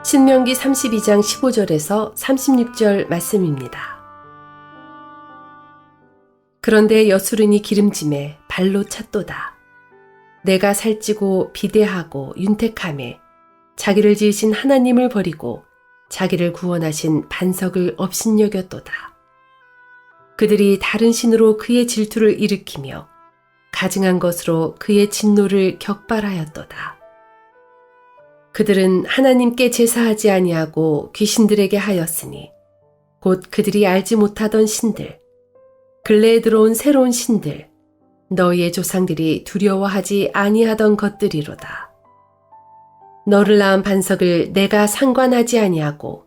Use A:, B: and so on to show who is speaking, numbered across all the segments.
A: 신명기 32장 15절에서 36절 말씀입니다. 그런데 여수른이 기름짐에 발로 찼도다. 내가 살찌고 비대하고 윤택함에 자기를 지으신 하나님을 버리고 자기를 구원하신 반석을 업신여겼도다. 그들이 다른 신으로 그의 질투를 일으키며 가증한 것으로 그의 진노를 격발하였도다. 그들은 하나님께 제사하지 아니하고 귀신들에게 하였으니 곧 그들이 알지 못하던 신들, 근래에 들어온 새로운 신들, 너희의 조상들이 두려워하지 아니하던 것들이로다. 너를 낳은 반석을 내가 상관하지 아니하고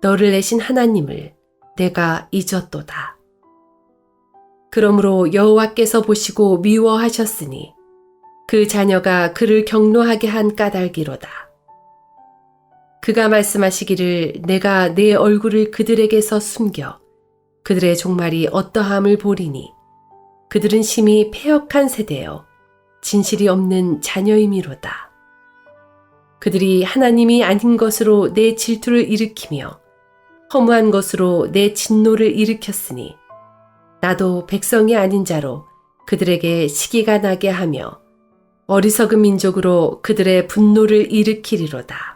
A: 너를 내신 하나님을 내가 잊었도다. 그러므로 여호와께서 보시고 미워하셨으니 그 자녀가 그를 경노하게 한 까닭이로다. 그가 말씀하시기를 내가 내 얼굴을 그들에게서 숨겨 그들의 종말이 어떠함을 보리니 그들은 심히 패역한 세대여 진실이 없는 자녀임이로다. 그들이 하나님이 아닌 것으로 내 질투를 일으키며 허무한 것으로 내 진노를 일으켰으니 나도 백성이 아닌 자로 그들에게 시기가 나게 하며 어리석은 민족으로 그들의 분노를 일으키리로다.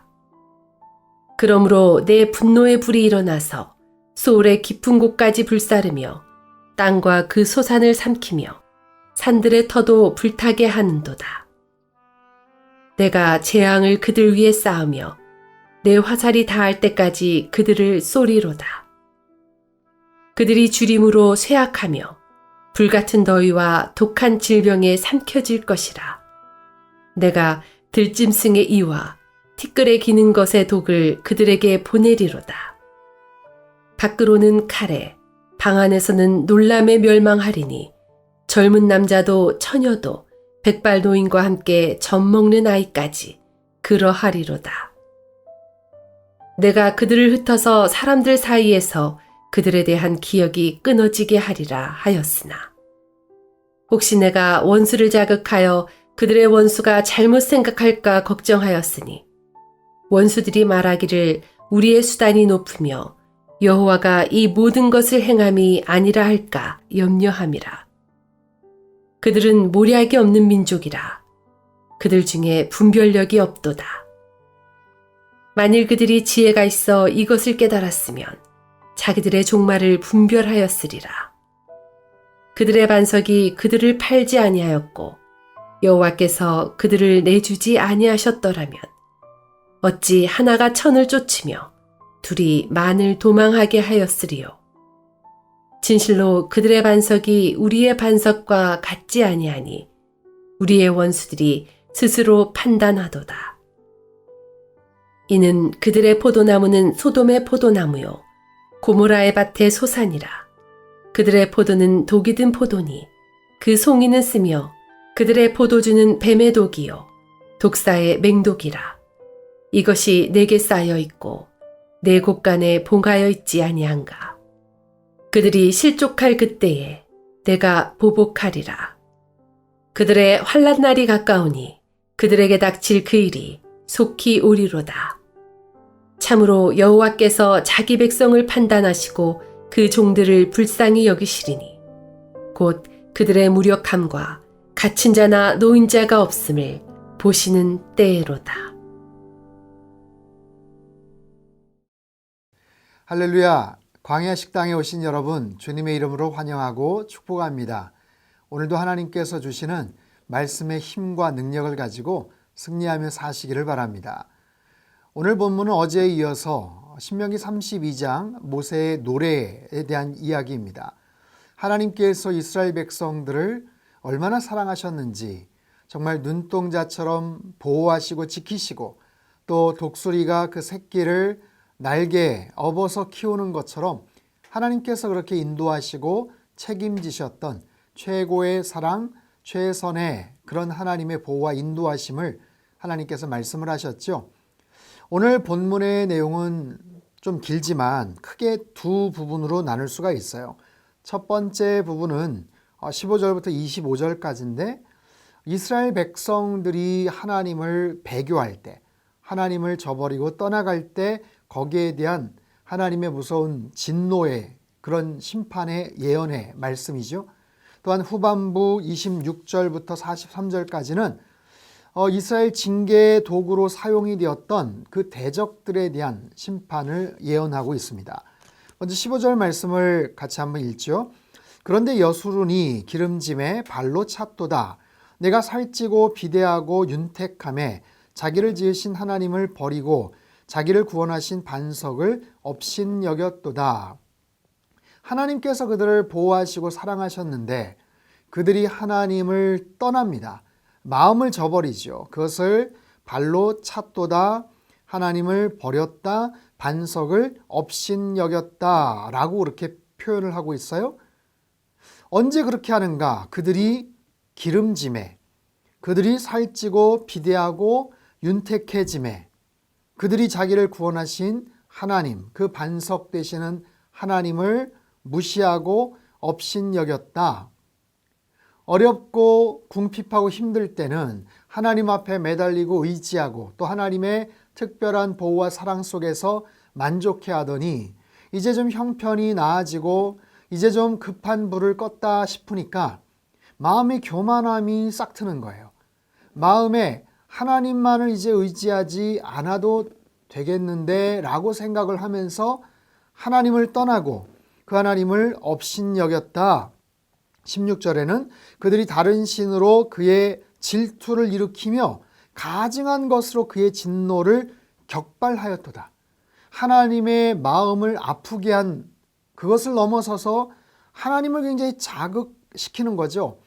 A: 그러므로 내 분노의 불이 일어나서 소울의 깊은 곳까지 불사르며 땅과 그 소산을 삼키며 산들의 터도 불타게 하는도다. 내가 재앙을 그들 위에 쌓으며 내 화살이 닿을 때까지 그들을 쏘리로다. 그들이 주림으로 쇠약하며 불같은 더위와 독한 질병에 삼켜질 것이라. 내가 들짐승의 이와 티끌에 기는 것의 독을 그들에게 보내리로다. 밖으로는 칼에, 방 안에서는 놀람에 멸망하리니 젊은 남자도 처녀도 백발 노인과 함께 젖먹는 아이까지 그러하리로다. 내가 그들을 흩어서 사람들 사이에서 그들에 대한 기억이 끊어지게 하리라 하였으나 혹시 내가 원수를 자극하여 그들의 원수가 잘못 생각할까 걱정하였으니 원수들이 말하기를 우리의 수단이 높으며 여호와가 이 모든 것을 행함이 아니라 할까 염려함이라. 그들은 모략이 없는 민족이라. 그들 중에 분별력이 없도다. 만일 그들이 지혜가 있어 이것을 깨달았으면 자기들의 종말을 분별하였으리라. 그들의 반석이 그들을 팔지 아니하였고 여호와께서 그들을 내주지 아니하셨더라면 어찌 하나가 천을 쫓으며 둘이 만을 도망하게 하였으리요. 진실로 그들의 반석이 우리의 반석과 같지 아니하니 우리의 원수들이 스스로 판단하도다. 이는 그들의 포도나무는 소돔의 포도나무요 고모라의 밭의 소산이라. 그들의 포도는 독이 든 포도니 그 송이는 쓰며 그들의 포도주는 뱀의 독이요 독사의 맹독이라. 이것이 내게 쌓여 있고 내 곳간에 봉하여 있지 아니한가. 그들이 실족할 그때에 내가 보복하리라. 그들의 환난 날이 가까우니 그들에게 닥칠 그 일이 속히 오리로다. 참으로 여호와께서 자기 백성을 판단하시고 그 종들을 불쌍히 여기시리니 곧 그들의 무력함과 갇힌 자나 노인자가 없음을 보시는 때로다.
B: 할렐루야! 광야 식당에 오신 여러분 주님의 이름으로 환영하고 축복합니다. 오늘도 하나님께서 주시는 말씀의 힘과 능력을 가지고 승리하며 사시기를 바랍니다. 오늘 본문은 어제에 이어서 신명기 32장 모세의 노래에 대한 이야기입니다. 하나님께서 이스라엘 백성들을 얼마나 사랑하셨는지 정말 눈동자처럼 보호하시고 지키시고 또 독수리가 그 새끼를 날개에 업어서 키우는 것처럼 하나님께서 그렇게 인도하시고 책임지셨던 최고의 사랑, 최선의 그런 하나님의 보호와 인도하심을 하나님께서 말씀을 하셨죠. 오늘 본문의 내용은 좀 길지만 크게 두 부분으로 나눌 수가 있어요. 첫 번째 부분은 15절부터 25절까지인데 이스라엘 백성들이 하나님을 배교할 때 하나님을 저버리고 떠나갈 때 거기에 대한 하나님의 무서운 진노의 그런 심판의 예언의 말씀이죠. 또한 후반부 26절부터 43절까지는 이스라엘 징계의 도구로 사용이 되었던 그 대적들에 대한 심판을 예언하고 있습니다. 먼저 15절 말씀을 같이 한번 읽죠. 그런데 여수룬이 기름짐에 발로 찼도다. 내가 살찌고 비대하고 윤택함에 자기를 지으신 하나님을 버리고 자기를 구원하신 반석을 업신여겼도다. 하나님께서 그들을 보호하시고 사랑하셨는데 그들이 하나님을 떠납니다. 마음을 저버리죠. 그것을 발로 찼도다. 하나님을 버렸다. 반석을 업신여겼다 라고 그렇게 표현을 하고 있어요. 언제 그렇게 하는가? 그들이 기름짐에, 그들이 살찌고 비대하고 윤택해짐에, 그들이 자기를 구원하신 하나님, 그 반석 되시는 하나님을 무시하고 업신여겼다. 어렵고 궁핍하고 힘들 때는 하나님 앞에 매달리고 의지하고 또 하나님의 특별한 보호와 사랑 속에서 만족해 하더니 이제 좀 형편이 나아지고 이제 좀 급한 불을 껐다 싶으니까 마음의 교만함이 싹 트는 거예요. 마음에 하나님만을 이제 의지하지 않아도 되겠는데 라고 생각을 하면서 하나님을 떠나고 그 하나님을 업신여겼다. 16절에는 그들이 다른 신으로 그의 질투를 일으키며 가증한 것으로 그의 진노를 격발하였도다. 하나님의 마음을 아프게 한 그것을 넘어서서 하나님을 굉장히 자극시키는 거죠.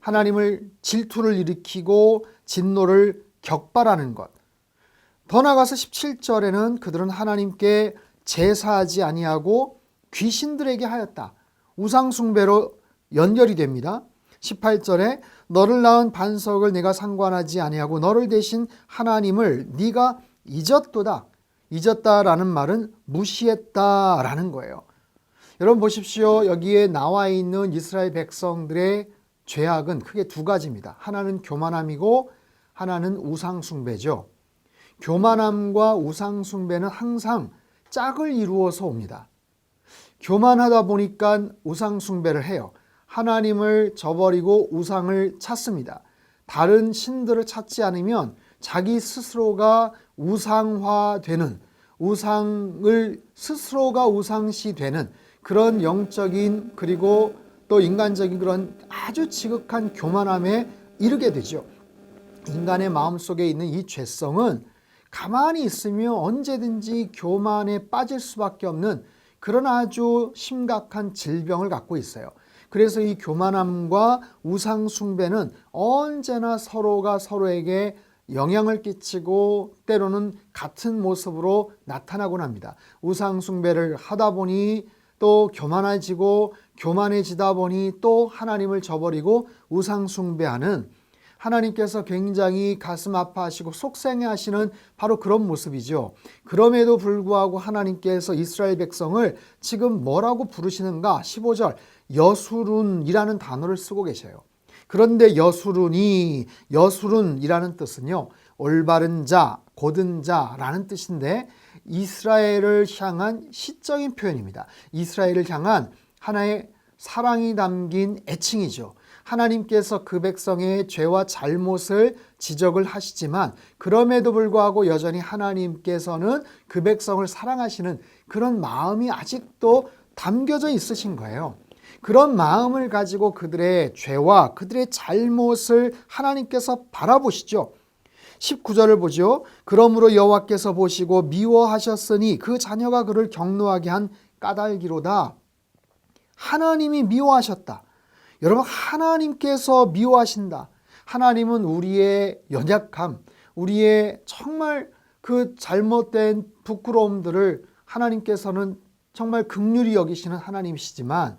B: 하나님을 질투를 일으키고 진노를 격발하는 것. 더 나아가서 17절에는 그들은 하나님께 제사하지 아니하고 귀신들에게 하였다. 우상숭배로 연결이 됩니다. 18절에 너를 낳은 반석을 내가 상관하지 아니하고 너를 대신 하나님을 네가 잊었도다. 잊었다라는 말은 무시했다라는 거예요. 여러분 보십시오. 여기에 나와 있는 이스라엘 백성들의 죄악은 크게 두 가지입니다. 하나는 교만함이고 하나는 우상숭배죠. 교만함과 우상숭배는 항상 짝을 이루어서 옵니다. 교만하다 보니까 우상숭배를 해요. 하나님을 저버리고 우상을 찾습니다. 다른 신들을 찾지 않으면 자기 스스로가 우상화되는, 우상을 스스로가 우상시 되는 그런 영적인 그리고 또 인간적인 그런 아주 지극한 교만함에 이르게 되죠. 인간의 마음속에 있는 이 죄성은 가만히 있으면 언제든지 교만에 빠질 수밖에 없는 그런 아주 심각한 질병을 갖고 있어요. 그래서 이 교만함과 우상숭배는 언제나 서로가 서로에게 영향을 끼치고 때로는 같은 모습으로 나타나곤 합니다. 우상숭배를 하다 보니 또 교만해지고 교만해지다 보니 또 하나님을 저버리고 우상숭배하는 하나님께서 굉장히 가슴 아파하시고 속상해하시는 바로 그런 모습이죠. 그럼에도 불구하고 하나님께서 이스라엘 백성을 지금 뭐라고 부르시는가? 15절 여수룬이라는 단어를 쓰고 계셔요. 그런데 여수룬이라는 뜻은요, 올바른 자, 곧은 자라는 뜻인데 이스라엘을 향한 시적인 표현입니다. 이스라엘을 향한 하나의 사랑이 담긴 애칭이죠. 하나님께서 그 백성의 죄와 잘못을 지적을 하시지만 그럼에도 불구하고 여전히 하나님께서는 그 백성을 사랑하시는 그런 마음이 아직도 담겨져 있으신 거예요. 그런 마음을 가지고 그들의 죄와 그들의 잘못을 하나님께서 바라보시죠. 19절을 보죠. 그러므로 여호와께서 보시고 미워하셨으니 그 자녀가 그를 경노하게 한 까닭이로다. 하나님이 미워하셨다. 여러분, 하나님께서 미워하신다. 하나님은 우리의 연약함, 우리의 정말 그 잘못된 부끄러움들을 하나님께서는 정말 긍휼히 여기시는 하나님이시지만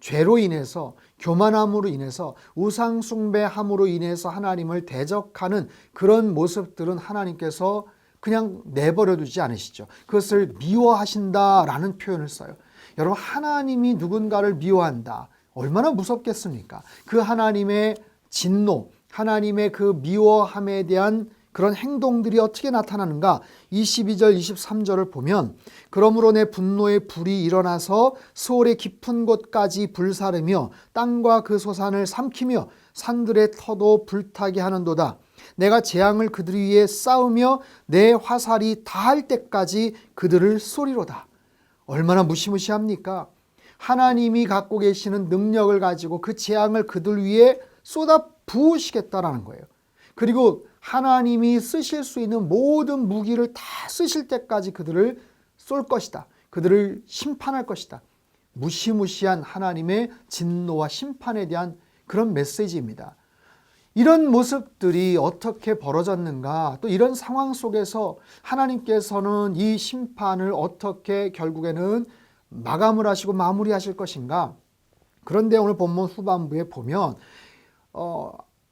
B: 죄로 인해서, 교만함으로 인해서, 우상숭배함으로 인해서 하나님을 대적하는 그런 모습들은 하나님께서 그냥 내버려 두지 않으시죠. 그것을 미워하신다라는 표현을 써요. 여러분, 하나님이 누군가를 미워한다. 얼마나 무섭겠습니까? 그 하나님의 진노, 하나님의 그 미워함에 대한 그런 행동들이 어떻게 나타나는가? 22절, 23절을 보면 그러므로 내 분노의 불이 일어나서 스올의 깊은 곳까지 불사르며 땅과 그 소산을 삼키며 산들의 터도 불타게 하는도다. 내가 재앙을 그들 위에 쌓으며 내 화살이 다할 때까지 그들을 쏘리로다. 얼마나 무시무시합니까? 하나님이 갖고 계시는 능력을 가지고 그 재앙을 그들 위에 쏟아 부으시겠다라는 거예요. 그리고 하나님이 쓰실 수 있는 모든 무기를 다 쓰실 때까지 그들을 쏠 것이다. 그들을 심판할 것이다. 무시무시한 하나님의 진노와 심판에 대한 그런 메시지입니다. 이런 모습들이 어떻게 벌어졌는가? 또 이런 상황 속에서 하나님께서는 이 심판을 어떻게 결국에는 마감을 하시고 마무리하실 것인가? 그런데 오늘 본문 후반부에 보면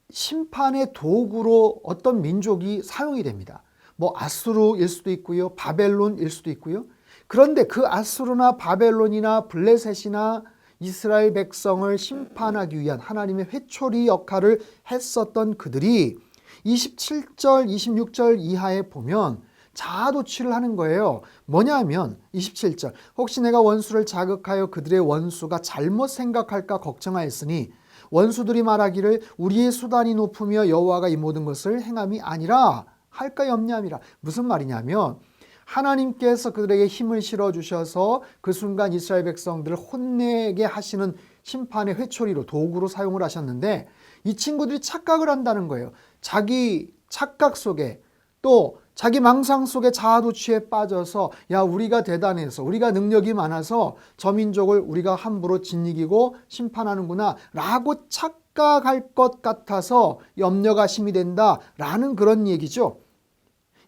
B: 심판의 도구로 어떤 민족이 사용이 됩니다. 뭐 아수르일 수도 있고요, 바벨론일 수도 있고요. 그런데 그 아수르나 바벨론이나 블레셋이나 이스라엘 백성을 심판하기 위한 하나님의 회초리 역할을 했었던 그들이 27절, 26절 이하에 보면 자아도취를 하는 거예요. 뭐냐면 27절, 혹시 내가 원수를 자극하여 그들의 원수가 잘못 생각할까 걱정하였으니 원수들이 말하기를 우리의 수단이 높으며 여호와가 이 모든 것을 행함이 아니라 할까 염려함이라. 무슨 말이냐면 하나님께서 그들에게 힘을 실어주셔서 그 순간 이스라엘 백성들을 혼내게 하시는 심판의 회초리로 도구로 사용을 하셨는데 이 친구들이 착각을 한다는 거예요. 자기 착각 속에 또 자기 망상 속에 자아도취에 빠져서 야 우리가 대단해서 우리가 능력이 많아서 저 민족을 우리가 함부로 짓이기고 심판하는구나 라고 착각할 것 같아서 염려가 심이 된다라는 그런 얘기죠.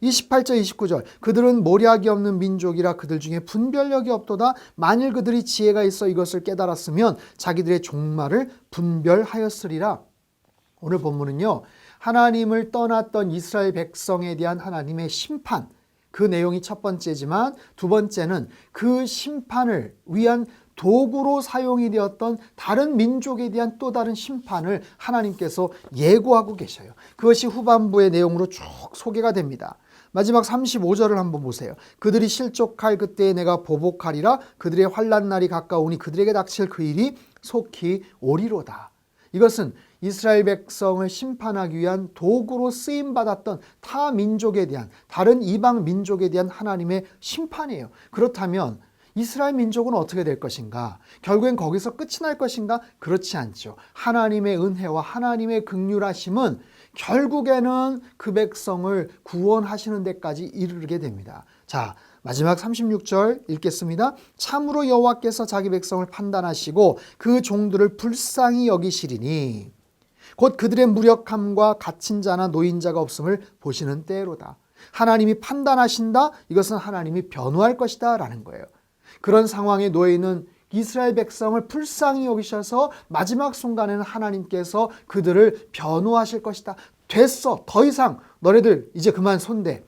B: 28절 29절 그들은 모략이 없는 민족이라 그들 중에 분별력이 없도다. 만일 그들이 지혜가 있어 이것을 깨달았으면 자기들의 종말을 분별하였으리라. 오늘 본문은요, 하나님을 떠났던 이스라엘 백성에 대한 하나님의 심판, 그 내용이 첫 번째지만 두 번째는 그 심판을 위한 도구로 사용이 되었던 다른 민족에 대한 또 다른 심판을 하나님께서 예고하고 계셔요. 그것이 후반부의 내용으로 쭉 소개가 됩니다. 마지막 35절을 한번 보세요. 그들이 실족할 그때에 내가 보복하리라. 그들의 환난 날이 가까우니 그들에게 닥칠 그 일이 속히 오리로다. 이것은 이스라엘 백성을 심판하기 위한 도구로 쓰임받았던 타 민족에 대한, 다른 이방 민족에 대한 하나님의 심판이에요. 그렇다면 이스라엘 민족은 어떻게 될 것인가? 결국엔 거기서 끝이 날 것인가? 그렇지 않죠. 하나님의 은혜와 하나님의 긍휼하심은 결국에는 그 백성을 구원하시는 데까지 이르게 됩니다. 자, 마지막 36절 읽겠습니다. 참으로 여호와께서 자기 백성을 판단하시고 그 종들을 불쌍히 여기시리니 곧 그들의 무력함과 갇힌 자나 노인자가 없음을 보시는 때로다. 하나님이 판단하신다. 이것은 하나님이 변호할 것이다 라는 거예요. 그런 상황에 놓여 있는 이스라엘 백성을 불쌍히 여기셔서 마지막 순간에는 하나님께서 그들을 변호하실 것이다. 됐어. 더 이상 너네들 이제 그만 손대.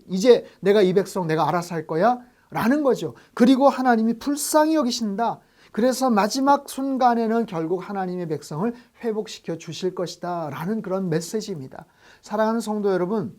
B: 이제 내가 이 백성 내가 알아서 할 거야 라는 거죠. 그리고 하나님이 불쌍히 여기신다. 그래서 마지막 순간에는 결국 하나님의 백성을 회복시켜 주실 것이다 라는 그런 메시지입니다. 사랑하는 성도 여러분,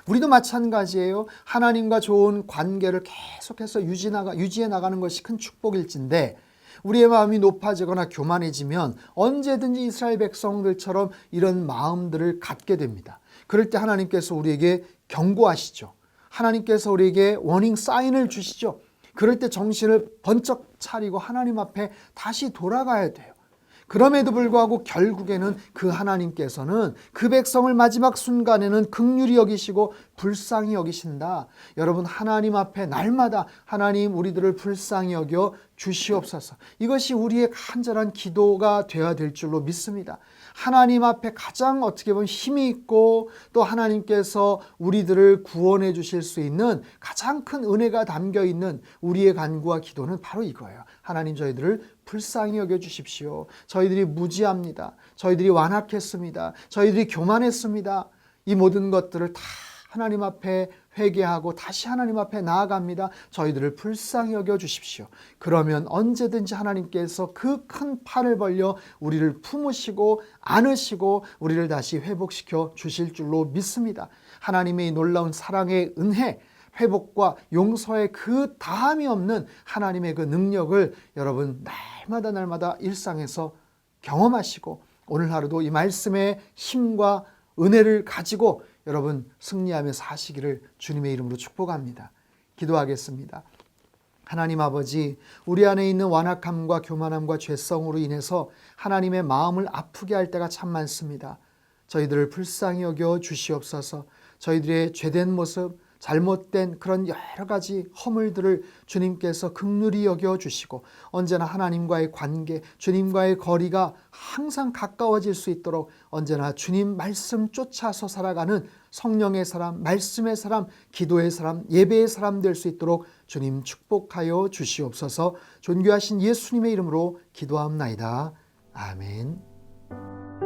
B: 우리도 마찬가지예요. 하나님과 좋은 관계를 계속해서 유지해 나가는 것이 큰 축복일진데 우리의 마음이 높아지거나 교만해지면 언제든지 이스라엘 백성들처럼 이런 마음들을 갖게 됩니다. 그럴 때 하나님께서 우리에게 경고하시죠. 하나님께서 우리에게 워닝 사인을 주시죠. 그럴 때 정신을 번쩍 차리고 하나님 앞에 다시 돌아가야 돼요. 그럼에도 불구하고 결국에는 그 하나님께서는 그 백성을 마지막 순간에는 긍휼히 여기시고 불쌍히 여기신다. 여러분, 하나님 앞에 날마다 하나님 우리들을 불쌍히 여겨 주시옵소서. 이것이 우리의 간절한 기도가 되어야 될 줄로 믿습니다. 하나님 앞에 가장 어떻게 보면 힘이 있고 또 하나님께서 우리들을 구원해 주실 수 있는 가장 큰 은혜가 담겨 있는 우리의 간구와 기도는 바로 이거예요. 하나님, 저희들을 불쌍히 여겨 주십시오. 저희들이 무지합니다. 저희들이 완악했습니다. 저희들이 교만했습니다. 이 모든 것들을 다 하나님 앞에 회개하고 다시 하나님 앞에 나아갑니다. 저희들을 불쌍히 여겨 주십시오. 그러면 언제든지 하나님께서 그 큰 팔을 벌려 우리를 품으시고 안으시고 우리를 다시 회복시켜 주실 줄로 믿습니다. 하나님의 놀라운 사랑의 은혜, 회복과 용서의 그 다함이 없는 하나님의 그 능력을 여러분 날마다 일상에서 경험하시고 오늘 하루도 이 말씀의 힘과 은혜를 가지고 여러분 승리하며 사시기를 주님의 이름으로 축복합니다. 기도하겠습니다. 하나님 아버지, 우리 안에 있는 완악함과 교만함과 죄성으로 인해서 하나님의 마음을 아프게 할 때가 참 많습니다. 저희들을 불쌍히 여겨 주시옵소서. 저희들의 죄된 모습, 잘못된 그런 여러 가지 허물들을 주님께서 긍휼히 여겨 주시고 언제나 하나님과의 관계, 주님과의 거리가 항상 가까워질 수 있도록 언제나 주님 말씀 쫓아서 살아가는 성령의 사람, 말씀의 사람, 기도의 사람, 예배의 사람 될 수 있도록 주님 축복하여 주시옵소서. 존귀하신 예수님의 이름으로 기도하옵나이다. 아멘.